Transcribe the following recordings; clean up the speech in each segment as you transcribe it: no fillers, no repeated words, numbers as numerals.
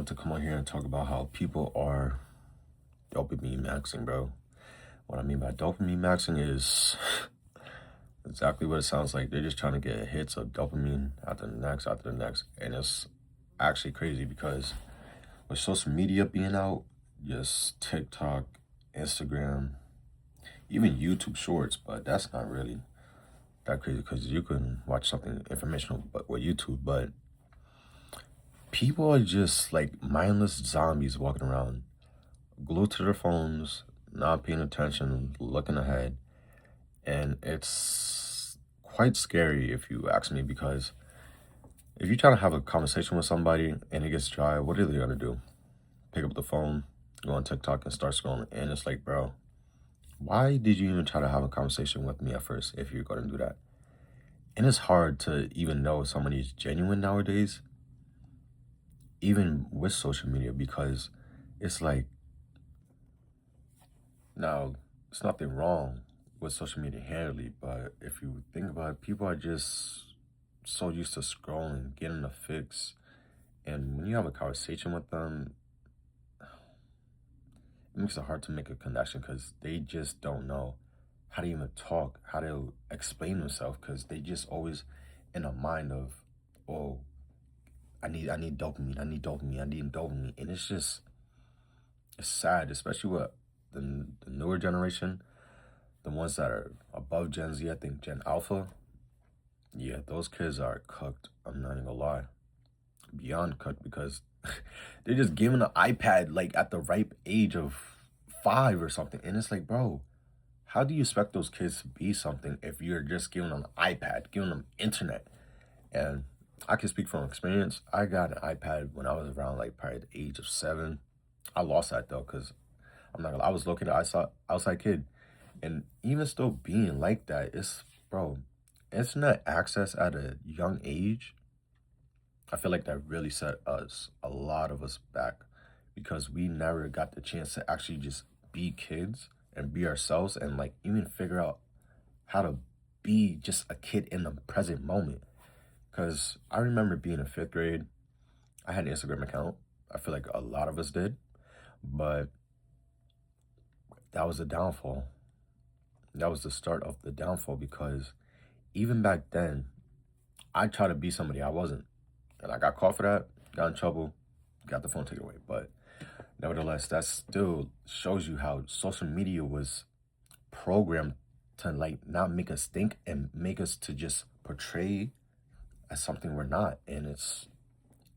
wanted to come on here and talk about how people are dopamine maxing, bro. What I mean by dopamine maxing is exactly what it sounds like. They're just trying to get hits of dopamine after the next. And it's actually crazy because with social media being out, just TikTok, Instagram, even YouTube Shorts, but that's not really that crazy because you can watch something informational but with YouTube, but people are just like mindless zombies walking around, glued to their phones, not paying attention, looking ahead. And it's quite scary if you ask me, because if you're trying to have a conversation with somebody and it gets dry, what are they gonna do? Pick up the phone, go on TikTok and start scrolling. And it's like, bro, why did you even try to have a conversation with me at first if you're gonna do that? And it's hard to even know if somebody's genuine nowadays, even with social media, because it's like, now, it's nothing wrong with social media inherently, but if you think about it, people are just so used to scrolling, getting a fix. And when you have a conversation with them, it makes it hard to make a connection because they just don't know how to even talk, how to explain themselves, because they just always in a mind of, oh, I need dopamine, I need dopamine, I need dopamine. And it's sad, especially with the newer generation, the ones that are above Gen Z, I think Gen Alpha. Yeah, those kids are cooked. I'm not even gonna lie. Beyond cooked, because they're just given an iPad like at the ripe age of 5 or something. And it's like, bro, how do you expect those kids to be something if you're just giving them an iPad, giving them internet? And I can speak from experience. I got an iPad when I was around like probably the age of 7. I lost that though, because I'm not gonna, I was looking at outside kid. And even still being like that, it's, bro, internet access at a young age, I feel like that really set a lot of us back, because we never got the chance to actually just be kids and be ourselves and like even figure out how to be just a kid in the present moment. Because I remember being in 5th grade, I had an Instagram account. I feel like a lot of us did, but that was the downfall. That was the start of the downfall, because even back then, I tried to be somebody I wasn't. And I got caught for that, got in trouble, got the phone taken away. But nevertheless, that still shows you how social media was programmed to like not make us think and make us to just portray as something we're not. And it's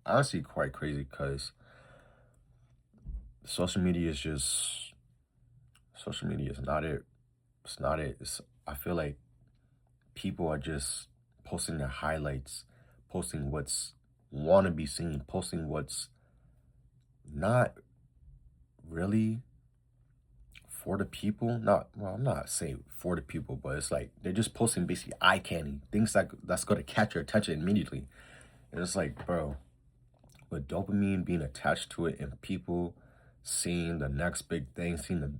honestly quite crazy, because social media is just, social media is not it. It's not it. I feel like people are just posting their highlights, posting what's want to be seen, posting what's not really for the people. Not, well, I'm not saying for the people, but it's like they're just posting basically eye candy, things that's going to catch your attention immediately. And it's like, bro, with dopamine being attached to it and people seeing the next big thing, seeing the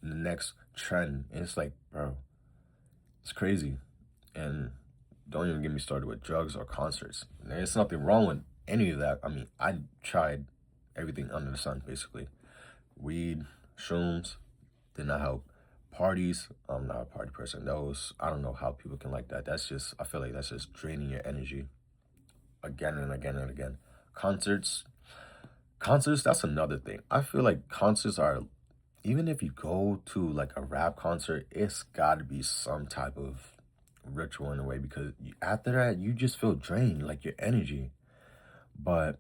next trend, and it's like, bro, it's crazy. And don't even get me started with drugs or concerts. There's nothing wrong with any of that. I mean, I tried everything under the sun, basically. Weed, shrooms, did not help. Parties, I'm not a party person. Those, I don't know how people can like that. That's just, I feel like that's just draining your energy again and again and again. Concerts, concerts, that's another thing. I feel like concerts are, even if you go to like a rap concert, it's got to be some type of ritual in a way, because after that you just feel drained, like your energy. But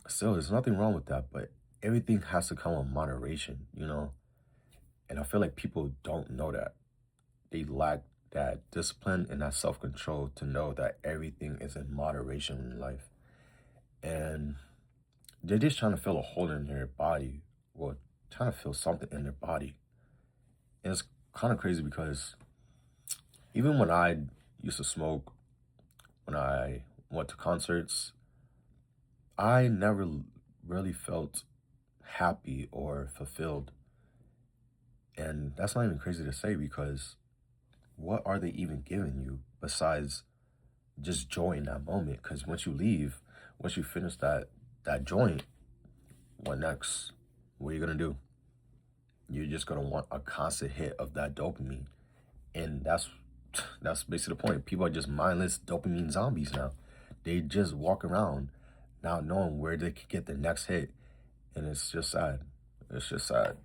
still, there's nothing wrong with that, but everything has to come with moderation, you know. And I feel like people don't know that. They lack that discipline and that self-control to know that everything is in moderation in life. And they're just trying to feel a hole in their body, or trying to feel something in their body. And it's kind of crazy, because even when I used to smoke, when I went to concerts, I never really felt happy or fulfilled. And that's not even crazy to say, because what are they even giving you besides just joy in that moment? Because once you leave, once you finish that that joint, what next? What are you gonna do? You're just gonna want a constant hit of that dopamine. And that's basically the point. People are just mindless dopamine zombies now. They just walk around not knowing where they could get the next hit. And it's just sad. It's just sad.